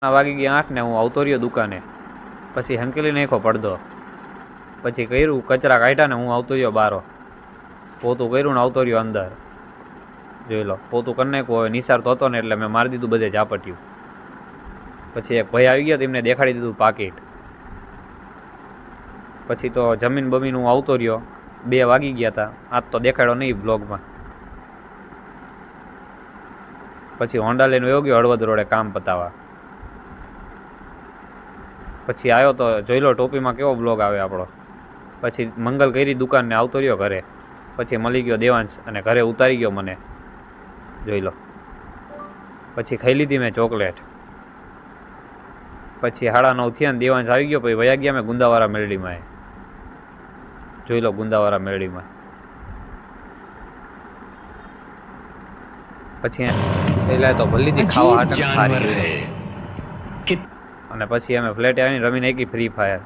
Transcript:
વાગી ગયા 8 ને હું આવતો રહ્યો દુકાને. પછી હંકેલી નાખ્યો પડદો, પછી કર્યું કચરા કાઢ્યા ને હું આવતો રહ્યો બારો, પોતું કર્યું ને આવતો રહ્યો અંદર. જોઈ લો, પોતું કરી નાખ્યું. હવે નિસાર તો હતો ને એટલે મેં મારી દીધું બધે ઝાપટ્યું. પછી એક ભાઈ આવી ગયો તેમને દેખાડી દીધું પાકીટ. પછી તો જમીન બમીન હું આવતો રહ્યો. 2 વાગી ગયા હતા. આજ તો દેખાડ્યો નહીં બ્લોગમાં. પછી હોન્ડા લઈને વયો ગયો હળવદ રોડે કામ પતાવવા. પછી આવ્યો તો જોઈ લો ટોપીમાં કેવો બ્લોગ આવે આપણો. પછી મંગલ કરી દુકાનને આવતો રહ્યો ઘરે. પછી મળી ગયો દેવાંશ અને ઘરે ઉતારી ગયો મને. જોઈ લો. પછી ખાઈ લીધી મેં ચોકલેટ. પછી 9:30 થયા ને દેવાંશ આવી ગયો. પછી વયા ગયા મેં ગુંદાવાળા મેરડીમાં. જોઈ લો ગુંદાવાળા મેરડીમાં. પછી સહેલાય તો ભલી થી ખાવા હાટક થારી. અને પછી અમે ફ્લેટ આવીને રમીને એકી ફ્રી ફાયર.